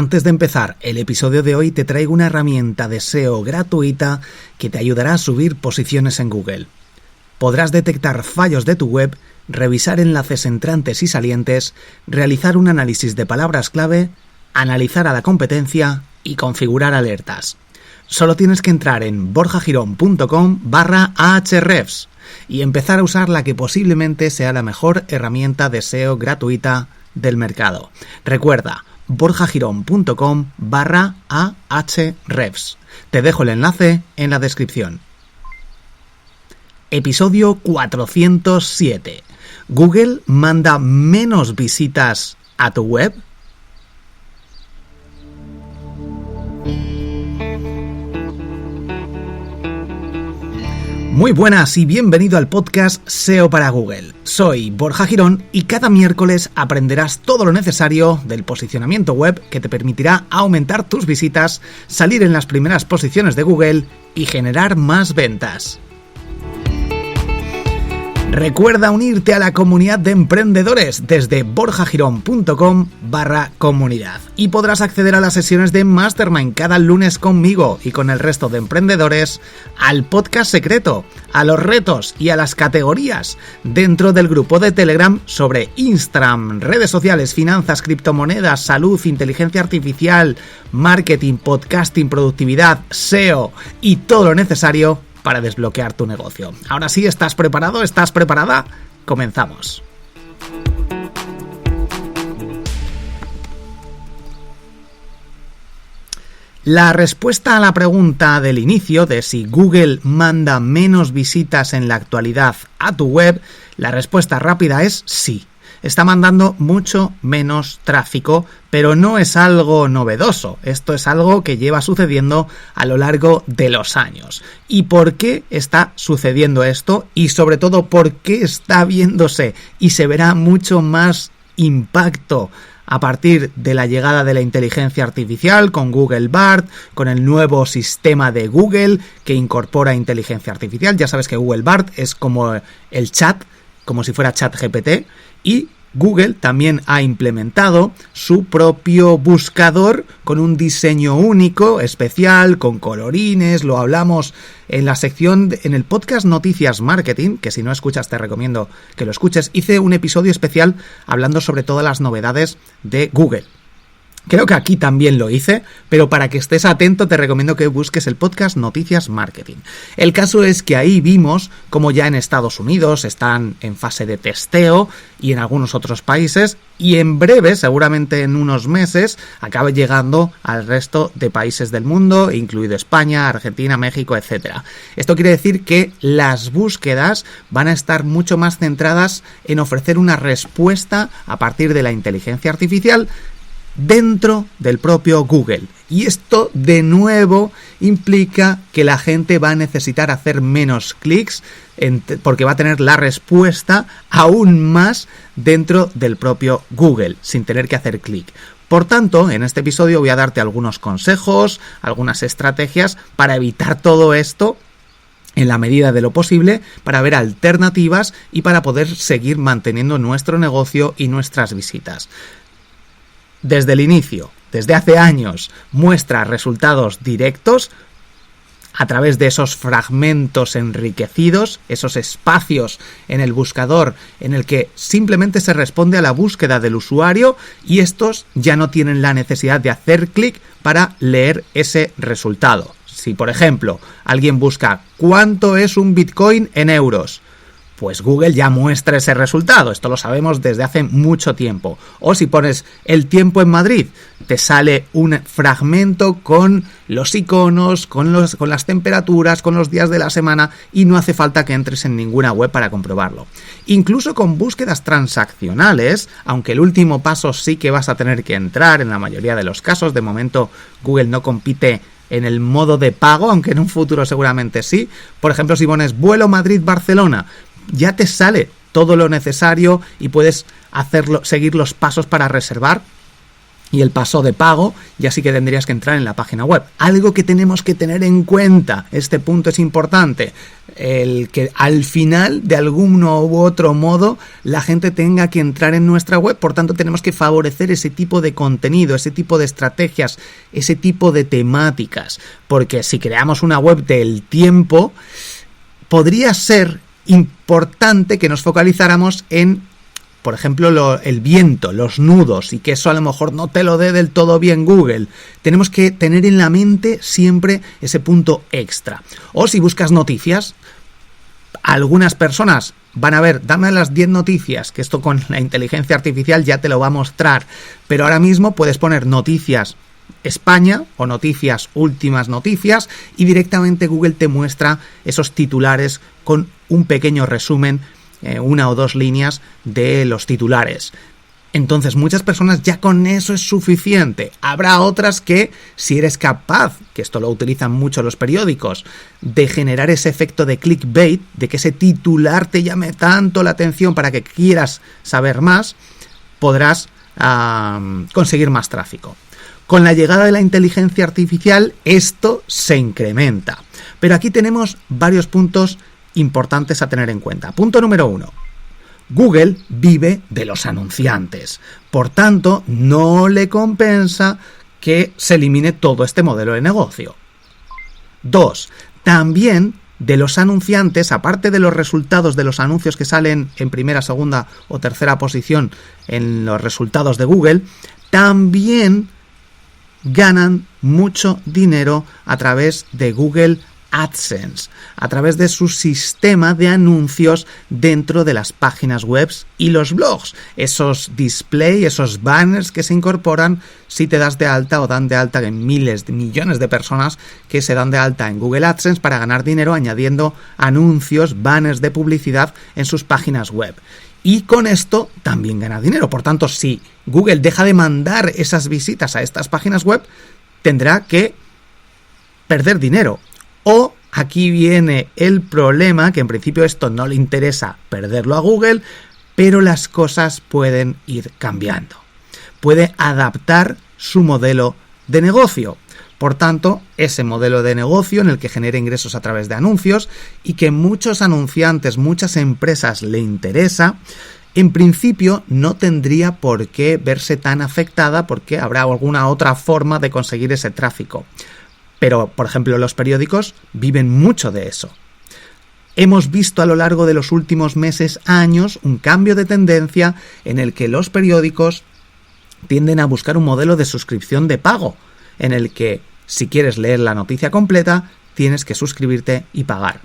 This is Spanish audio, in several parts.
Antes de empezar el episodio de hoy te traigo una herramienta de SEO gratuita que te ayudará a subir posiciones en Google. Podrás detectar fallos de tu web, revisar enlaces entrantes y salientes, realizar un análisis de palabras clave, analizar a la competencia y configurar alertas. Solo tienes que entrar en borjagirón.com/ahrefs y empezar a usar la que posiblemente sea la mejor herramienta de SEO gratuita del mercado. Recuerda, borjagirón.com/ahrefs. Te dejo el enlace en la descripción. Episodio 407. ¿Google manda menos visitas a tu web? Muy buenas y bienvenido al podcast SEO para Google. Soy Borja Girón y cada miércoles aprenderás todo lo necesario del posicionamiento web que te permitirá aumentar tus visitas, salir en las primeras posiciones de Google y generar más ventas. Recuerda unirte a la comunidad de emprendedores desde borjagirón.com/comunidad y podrás acceder a las sesiones de Mastermind cada lunes conmigo y con el resto de emprendedores, al podcast secreto, a los retos y a las categorías dentro del grupo de Telegram sobre Instagram, redes sociales, finanzas, criptomonedas, salud, inteligencia artificial, marketing, podcasting, productividad, SEO y todo lo necesario para desbloquear tu negocio. Ahora sí, ¿estás preparado? ¿Estás preparada? Comenzamos. La respuesta a la pregunta del inicio de si Google manda menos visitas en la actualidad a tu web, la respuesta rápida es sí. Está mandando mucho menos tráfico, pero no es algo novedoso. Esto es algo que lleva sucediendo a lo largo de los años. ¿Y por qué está sucediendo esto? Y sobre todo, ¿por qué está viéndose y se verá mucho más impacto a partir de la llegada de la inteligencia artificial con Google Bard, con el nuevo sistema de Google que incorpora inteligencia artificial? Ya sabes que Google Bard es como el chat, como si fuera ChatGPT, y Google también ha implementado su propio buscador con un diseño único, especial, con colorines. Lo hablamos en la sección, en el podcast Noticias Marketing, que si no escuchas te recomiendo que lo escuches. Hice un episodio especial hablando sobre todas las novedades de Google. Creo que aquí también lo hice, pero para que estés atento te recomiendo que busques el podcast Noticias Marketing. El caso es que ahí vimos cómo ya en Estados Unidos están en fase de testeo y en algunos otros países, y en breve, seguramente en unos meses, acabe llegando al resto de países del mundo, incluido España, Argentina, México, etc. Esto quiere decir que las búsquedas van a estar mucho más centradas en ofrecer una respuesta a partir de la inteligencia artificial dentro del propio Google. Y esto de nuevo implica que la gente va a necesitar hacer menos clics porque va a tener la respuesta aún más dentro del propio Google, sin tener que hacer clic. Por tanto, en este episodio voy a darte algunos consejos, algunas estrategias para evitar todo esto en la medida de lo posible, para ver alternativas y para poder seguir manteniendo nuestro negocio y nuestras visitas. Desde el inicio, desde hace años, muestra resultados directos a través de esos fragmentos enriquecidos, esos espacios en el buscador en el que simplemente se responde a la búsqueda del usuario y estos ya no tienen la necesidad de hacer clic para leer ese resultado. Si, por ejemplo, alguien busca ¿cuánto es un Bitcoin en euros?, pues Google ya muestra ese resultado. Esto lo sabemos desde hace mucho tiempo. O si pones el tiempo en Madrid, te sale un fragmento con los iconos, con las temperaturas, con los días de la semana, y no hace falta que entres en ninguna web para comprobarlo. Incluso con búsquedas transaccionales, aunque el último paso sí que vas a tener que entrar en la mayoría de los casos. De momento Google no compite en el modo de pago, aunque en un futuro seguramente sí. Por ejemplo, si pones vuelo Madrid-Barcelona, ya te sale todo lo necesario y puedes seguir los pasos para reservar y el paso de pago, ya sí que tendrías que entrar en la página web. Algo que tenemos que tener en cuenta, este punto es importante, el que al final, de alguno u otro modo, la gente tenga que entrar en nuestra web. Por tanto, tenemos que favorecer ese tipo de contenido, ese tipo de estrategias, ese tipo de temáticas. Porque si creamos una web del tiempo, podría ser importante que nos focalizáramos en, por ejemplo, el viento, los nudos, y que eso a lo mejor no te lo dé del todo bien Google. Tenemos que tener en la mente siempre ese punto extra. O si buscas noticias, algunas personas van a ver, dame las 10 noticias, que esto con la inteligencia artificial ya te lo va a mostrar, pero ahora mismo puedes poner noticias España o noticias, últimas noticias, y directamente Google te muestra esos titulares con un pequeño resumen, una o dos líneas de los titulares. Entonces, muchas personas ya con eso es suficiente. Habrá otras que, si eres capaz, que esto lo utilizan mucho los periódicos, de generar ese efecto de clickbait, de que ese titular te llame tanto la atención para que quieras saber más, podrás conseguir más tráfico. Con la llegada de la inteligencia artificial, esto se incrementa. Pero aquí tenemos varios puntos importantes a tener en cuenta. Punto número 1. Google vive de los anunciantes. Por tanto, no le compensa que se elimine todo este modelo de negocio. 2. También de los anunciantes, aparte de los resultados de los anuncios que salen en primera, segunda o tercera posición en los resultados de Google, también ganan mucho dinero a través de Google AdSense, a través de su sistema de anuncios dentro de las páginas web y los blogs, esos display, esos banners que se incorporan si te das de alta o dan de alta en miles de millones de personas que se dan de alta en Google AdSense para ganar dinero añadiendo anuncios, banners de publicidad en sus páginas web. Y con esto también gana dinero. Por tanto, si Google deja de mandar esas visitas a estas páginas web, tendrá que perder dinero. O aquí viene el problema, que en principio esto no le interesa perderlo a Google, pero las cosas pueden ir cambiando. Puede adaptar su modelo de negocio. Por tanto, ese modelo de negocio en el que genere ingresos a través de anuncios y que muchos anunciantes, muchas empresas le interesa, en principio no tendría por qué verse tan afectada porque habrá alguna otra forma de conseguir ese tráfico. Pero, por ejemplo, los periódicos viven mucho de eso. Hemos visto a lo largo de los últimos meses, años, un cambio de tendencia en el que los periódicos tienden a buscar un modelo de suscripción de pago, en el que, si quieres leer la noticia completa, tienes que suscribirte y pagar.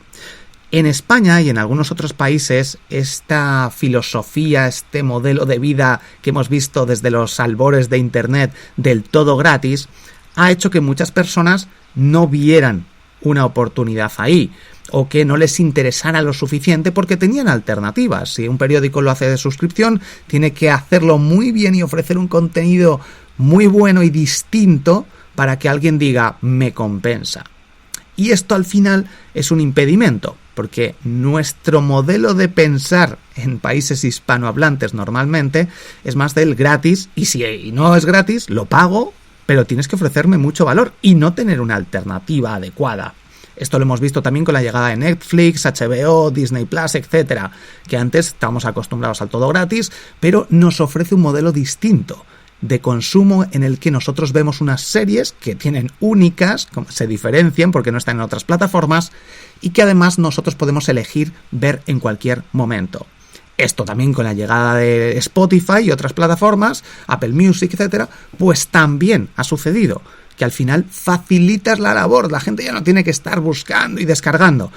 En España y en algunos otros países, esta filosofía, este modelo de vida que hemos visto desde los albores de Internet del todo gratis, ha hecho que muchas personas no vieran una oportunidad ahí o que no les interesara lo suficiente porque tenían alternativas. Si un periódico lo hace de suscripción, tiene que hacerlo muy bien y ofrecer un contenido muy bueno y distinto para que alguien diga, me compensa. Y esto al final es un impedimento, porque nuestro modelo de pensar en países hispanohablantes normalmente es más del gratis, y si no es gratis, lo pago, pero tienes que ofrecerme mucho valor y no tener una alternativa adecuada. Esto lo hemos visto también con la llegada de Netflix, HBO, Disney Plus, etcétera, que antes estábamos acostumbrados al todo gratis, pero nos ofrece un modelo distinto de consumo en el que nosotros vemos unas series que tienen únicas, se diferencian porque no están en otras plataformas y que además nosotros podemos elegir ver en cualquier momento. Esto también con la llegada de Spotify y otras plataformas, Apple Music, etcétera, pues también ha sucedido, que al final facilitas la labor, la gente ya no tiene que estar buscando y descargando.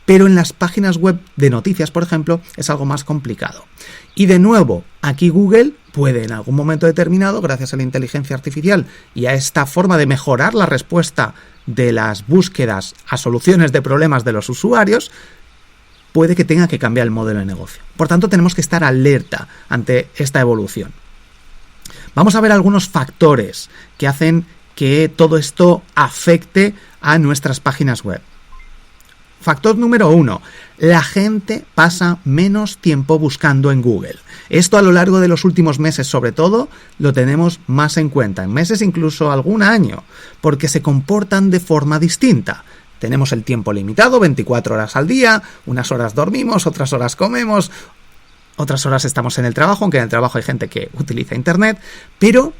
Pero en las páginas web de noticias, por ejemplo, es algo más complicado. Y de nuevo, aquí Google puede en algún momento determinado, gracias a la inteligencia artificial y a esta forma de mejorar la respuesta de las búsquedas a soluciones de problemas de los usuarios, puede que tenga que cambiar el modelo de negocio. Por tanto, tenemos que estar alerta ante esta evolución. Vamos a ver algunos factores que hacen que todo esto afecte a nuestras páginas web. Factor número 1. La gente pasa menos tiempo buscando en Google. Esto a lo largo de los últimos meses, sobre todo, lo tenemos más en cuenta. En meses incluso algún año, porque se comportan de forma distinta. Tenemos el tiempo limitado, 24 horas al día, unas horas dormimos, otras horas comemos, otras horas estamos en el trabajo, aunque en el trabajo hay gente que utiliza Internet, pero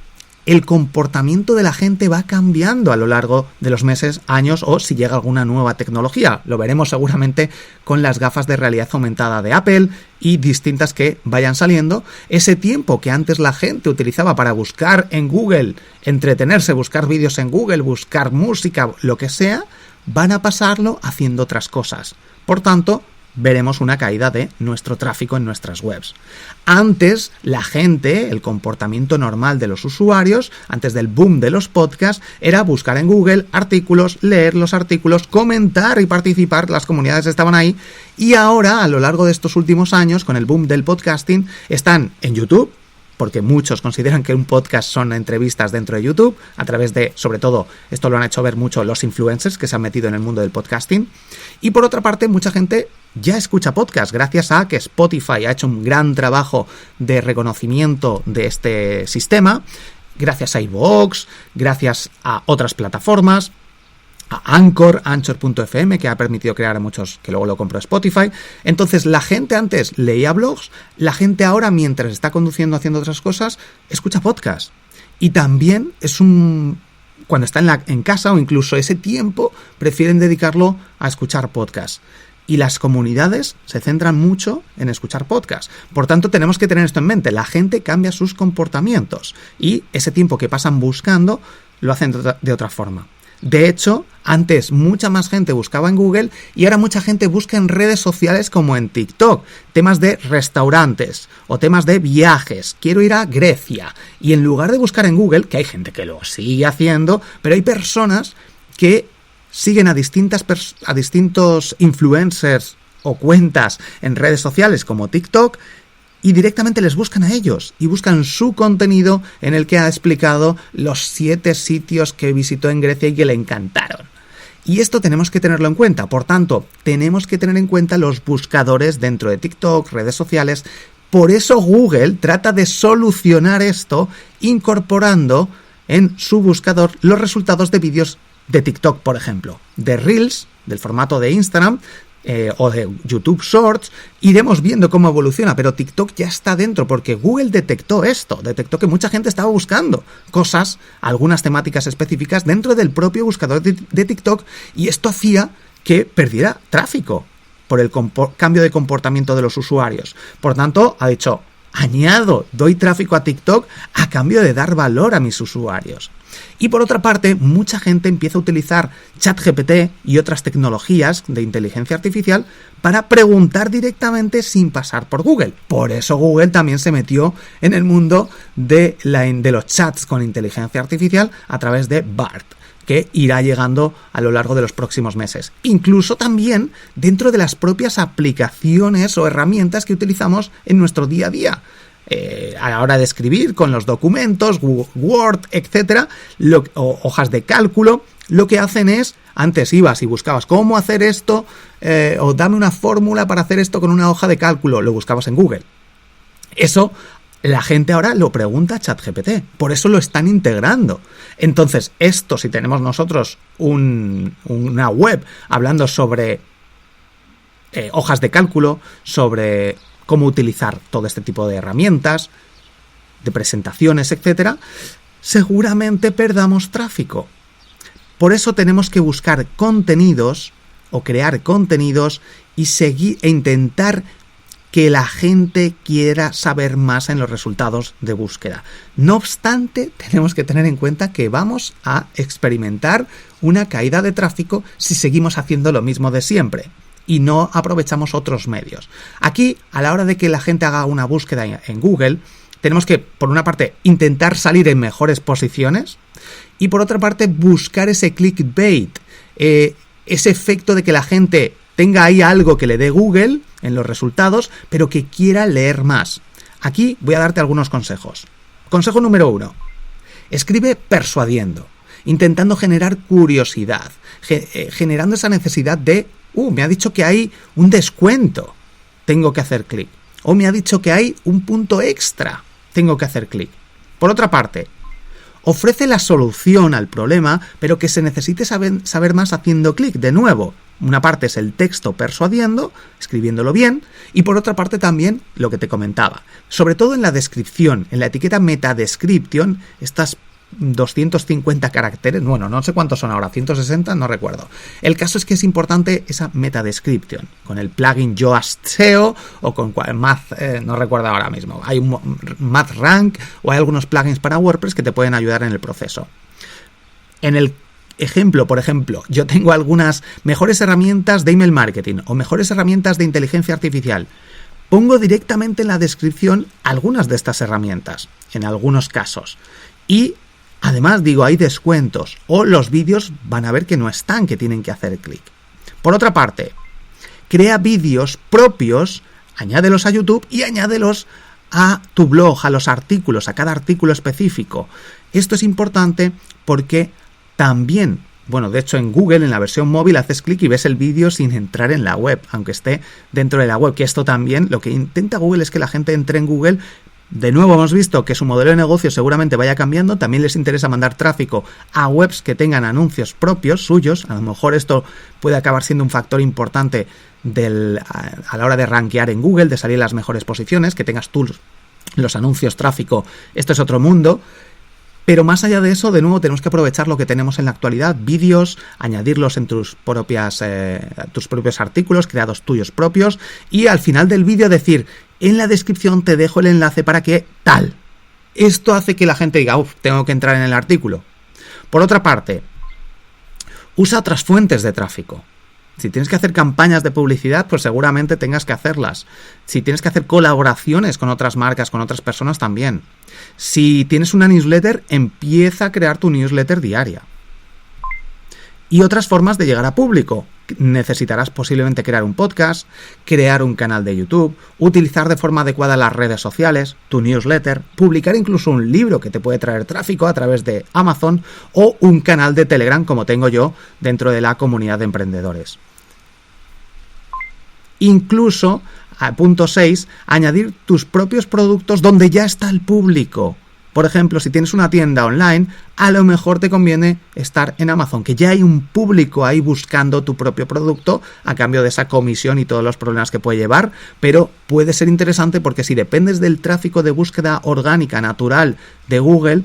el comportamiento de la gente va cambiando a lo largo de los meses, años o si llega alguna nueva tecnología. Lo veremos seguramente con las gafas de realidad aumentada de Apple y distintas que vayan saliendo. Ese tiempo que antes la gente utilizaba para buscar en Google, entretenerse, buscar vídeos en Google, buscar música, lo que sea, van a pasarlo haciendo otras cosas. Por tanto, veremos una caída de nuestro tráfico en nuestras webs. Antes, la gente, el comportamiento normal de los usuarios, antes del boom de los podcasts, era buscar en Google artículos, leer los artículos, comentar y participar, las comunidades estaban ahí, y ahora, a lo largo de estos últimos años, con el boom del podcasting, están en YouTube, porque muchos consideran que un podcast son entrevistas dentro de YouTube, a través de, sobre todo, esto lo han hecho ver mucho los influencers que se han metido en el mundo del podcasting, y por otra parte, mucha gente ya escucha podcast, gracias a que Spotify ha hecho un gran trabajo de reconocimiento de este sistema, gracias a iVoox, gracias a otras plataformas, a Anchor.fm, que ha permitido crear a muchos, que luego lo compró Spotify. Entonces, la gente antes leía blogs, la gente ahora, mientras está conduciendo, haciendo otras cosas, escucha podcast. Y también cuando está en casa o incluso ese tiempo, prefieren dedicarlo a escuchar podcast. Y las comunidades se centran mucho en escuchar podcasts. Por tanto, tenemos que tener esto en mente. La gente cambia sus comportamientos y ese tiempo que pasan buscando lo hacen de otra forma. De hecho, antes mucha más gente buscaba en Google y ahora mucha gente busca en redes sociales como en TikTok, temas de restaurantes o temas de viajes. Quiero ir a Grecia. Y en lugar de buscar en Google, que hay gente que lo sigue haciendo, pero hay personas que siguen a distintos influencers o cuentas en redes sociales como TikTok y directamente les buscan a ellos y buscan su contenido en el que ha explicado los 7 sitios que visitó en Grecia y que le encantaron. Y esto tenemos que tenerlo en cuenta. Por tanto, tenemos que tener en cuenta los buscadores dentro de TikTok, redes sociales. Por eso Google trata de solucionar esto incorporando en su buscador los resultados de vídeos de TikTok, por ejemplo, de Reels, del formato de Instagram o de YouTube Shorts. Iremos viendo cómo evoluciona, pero TikTok ya está dentro porque Google detectó esto, detectó que mucha gente estaba buscando cosas, algunas temáticas específicas dentro del propio buscador de TikTok y esto hacía que perdiera tráfico por el cambio de comportamiento de los usuarios. Por tanto, ha dicho, doy tráfico a TikTok a cambio de dar valor a mis usuarios. Y por otra parte, mucha gente empieza a utilizar ChatGPT y otras tecnologías de inteligencia artificial para preguntar directamente sin pasar por Google. Por eso Google también se metió en el mundo de los chats con inteligencia artificial a través de BART, que irá llegando a lo largo de los próximos meses. Incluso también dentro de las propias aplicaciones o herramientas que utilizamos en nuestro día a día. A la hora de escribir con los documentos, Word, etcétera, o hojas de cálculo, lo que hacen es, antes ibas y buscabas cómo hacer esto, o dame una fórmula para hacer esto con una hoja de cálculo, lo buscabas en Google. Eso la gente ahora lo pregunta a ChatGPT, por eso lo están integrando. Entonces, esto, si tenemos nosotros una web hablando sobre hojas de cálculo, sobre cómo utilizar todo este tipo de herramientas, de presentaciones, etcétera, seguramente perdamos tráfico. Por eso tenemos que buscar contenidos o crear contenidos y seguir e intentar que la gente quiera saber más en los resultados de búsqueda. No obstante, tenemos que tener en cuenta que vamos a experimentar una caída de tráfico si seguimos haciendo lo mismo de siempre y no aprovechamos otros medios. Aquí, a la hora de que la gente haga una búsqueda en Google, tenemos que, por una parte, intentar salir en mejores posiciones y, por otra parte, buscar ese clickbait, ese efecto de que la gente tenga ahí algo que le dé Google en los resultados, pero que quiera leer más. Aquí voy a darte algunos consejos. Consejo número 1. Escribe persuadiendo, intentando generar curiosidad, generando esa necesidad de me ha dicho que hay un descuento, tengo que hacer clic. O me ha dicho que hay un punto extra, tengo que hacer clic. Por otra parte, ofrece la solución al problema, pero que se necesite saber más haciendo clic. De nuevo, una parte es el texto persuadiendo, escribiéndolo bien, y por otra parte también lo que te comentaba. Sobre todo en la descripción, en la etiqueta meta description, estas 250 caracteres, bueno, no sé cuántos son ahora, 160, no recuerdo. El caso es que es importante esa meta description, con el plugin Yoast SEO o con Math, no recuerdo ahora mismo. Hay un Math Rank o hay algunos plugins para WordPress que te pueden ayudar en el proceso. En el ejemplo, por ejemplo, yo tengo algunas mejores herramientas de email marketing o mejores herramientas de inteligencia artificial. Pongo directamente en la descripción algunas de estas herramientas, en algunos casos. Y además digo, hay descuentos, o los vídeos van a ver que no están, que tienen que hacer clic. Por otra parte, crea vídeos propios, añádelos a YouTube y añádelos a tu blog, a los artículos, a cada artículo específico. Esto es importante porque también, bueno, de hecho en Google, en la versión móvil, haces clic y ves el vídeo sin entrar en la web, aunque esté dentro de la web, que esto también, lo que intenta Google es que la gente entre en Google. De nuevo hemos visto que su modelo de negocio seguramente vaya cambiando, también les interesa mandar tráfico a webs que tengan anuncios propios, suyos, a lo mejor esto puede acabar siendo un factor importante a la hora de rankear en Google, de salir en las mejores posiciones, que tengas tú los anuncios, tráfico, esto es otro mundo. Pero más allá de eso, de nuevo, tenemos que aprovechar lo que tenemos en la actualidad, vídeos, añadirlos en tus propios artículos, creados tuyos propios, y al final del vídeo decir, en la descripción te dejo el enlace para que tal. Esto hace que la gente diga, tengo que entrar en el artículo. Por otra parte, usa otras fuentes de tráfico. Si tienes que hacer campañas de publicidad, pues seguramente tengas que hacerlas. Si tienes que hacer colaboraciones con otras marcas, con otras personas también. Si tienes una newsletter, empieza a crear tu newsletter diaria. Y otras formas de llegar a público. Necesitarás posiblemente crear un podcast, crear un canal de YouTube, utilizar de forma adecuada las redes sociales, tu newsletter, publicar incluso un libro que te puede traer tráfico a través de Amazon o un canal de Telegram como tengo yo dentro de la comunidad de emprendedores. Incluso, a punto 6, añadir tus propios productos donde ya está el público. Por ejemplo, si tienes una tienda online, a lo mejor te conviene estar en Amazon, que ya hay un público ahí buscando tu propio producto a cambio de esa comisión y todos los problemas que puede llevar, pero puede ser interesante porque si dependes del tráfico de búsqueda orgánica, natural de Google,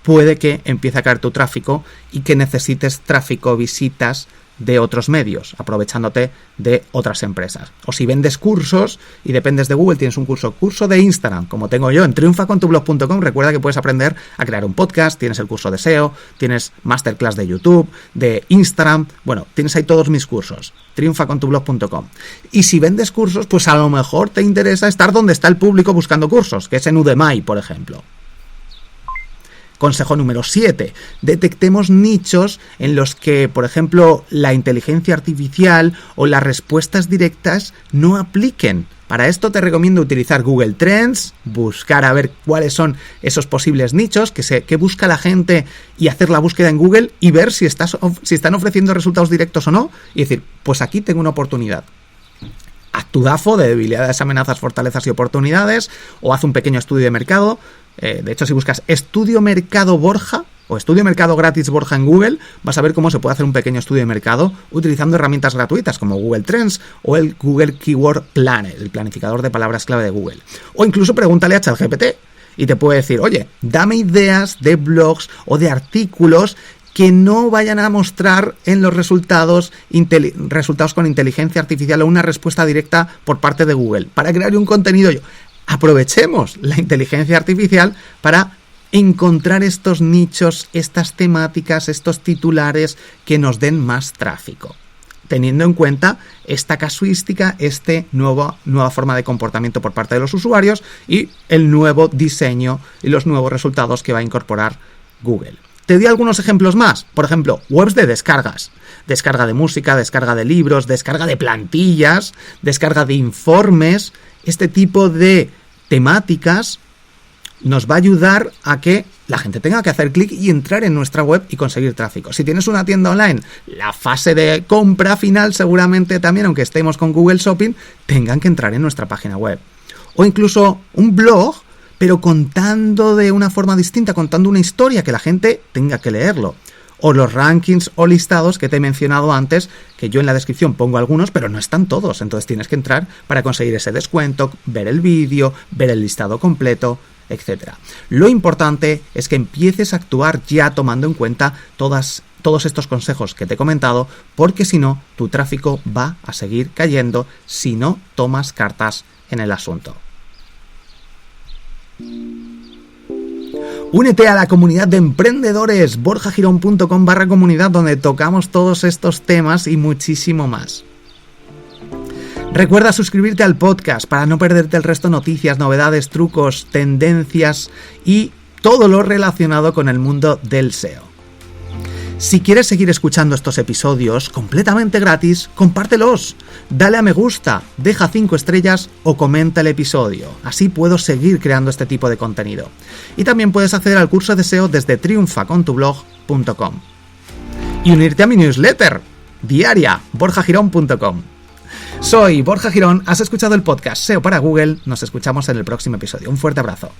puede que empiece a caer tu tráfico y que necesites tráfico, visitas de otros medios, aprovechándote de otras empresas. O si vendes cursos y dependes de Google, tienes un curso de Instagram, como tengo yo en triunfacontublog.com. Recuerda que puedes aprender a crear un podcast, tienes el curso de SEO, tienes masterclass de YouTube, de Instagram, bueno, tienes ahí todos mis cursos, triunfacontublog.com. Y si vendes cursos, pues a lo mejor te interesa estar donde está el público buscando cursos, que es en Udemy, por ejemplo. Consejo número 7. Detectemos nichos en los que, por ejemplo, la inteligencia artificial o las respuestas directas no apliquen. Para esto te recomiendo utilizar Google Trends, buscar a ver cuáles son esos posibles nichos que busca la gente y hacer la búsqueda en Google y ver si están ofreciendo resultados directos o no y decir, pues aquí tengo una oportunidad. Haz tu DAFO de debilidades, amenazas, fortalezas y oportunidades o haz un pequeño estudio de mercado. De hecho, si buscas Estudio Mercado Borja o Estudio Mercado Gratis Borja en Google, vas a ver cómo se puede hacer un pequeño estudio de mercado utilizando herramientas gratuitas como Google Trends o el Google Keyword Planner, el planificador de palabras clave de Google. O incluso pregúntale a ChatGPT y te puede decir, oye, dame ideas de blogs o de artículos que no vayan a mostrar en los resultados con inteligencia artificial o una respuesta directa por parte de Google para crear un contenido yo. Aprovechemos la inteligencia artificial para encontrar estos nichos, estas temáticas, estos titulares que nos den más tráfico, teniendo en cuenta esta casuística, nueva forma de comportamiento por parte de los usuarios y el nuevo diseño y los nuevos resultados que va a incorporar Google. Te doy algunos ejemplos más. Por ejemplo, webs de descargas. Descarga de música, descarga de libros, descarga de plantillas, descarga de informes. Este tipo de temáticas nos va a ayudar a que la gente tenga que hacer clic y entrar en nuestra web y conseguir tráfico. Si tienes una tienda online, la fase de compra final seguramente también, aunque estemos con Google Shopping, tengan que entrar en nuestra página web. O incluso un blog, pero contando de una forma distinta, contando una historia que la gente tenga que leerlo. O los rankings o listados que te he mencionado antes, que yo en la descripción pongo algunos, pero no están todos. Entonces tienes que entrar para conseguir ese descuento, ver el vídeo, ver el listado completo, etc. Lo importante es que empieces a actuar ya tomando en cuenta todos estos consejos que te he comentado, porque si no, tu tráfico va a seguir cayendo si no tomas cartas en el asunto. Únete a la comunidad de emprendedores borjagirón.com/comunidad, donde tocamos todos estos temas y muchísimo más. Recuerda suscribirte al podcast para no perderte el resto de noticias, novedades, trucos, tendencias y todo lo relacionado con el mundo del SEO. Si quieres seguir escuchando estos episodios completamente gratis, compártelos, dale a me gusta, deja 5 estrellas o comenta el episodio. Así puedo seguir creando este tipo de contenido. Y también puedes acceder al curso de SEO desde triunfacontublog.com. Y unirte a mi newsletter diaria, borjagirón.com. Soy Borja Girón, has escuchado el podcast SEO para Google, nos escuchamos en el próximo episodio. Un fuerte abrazo.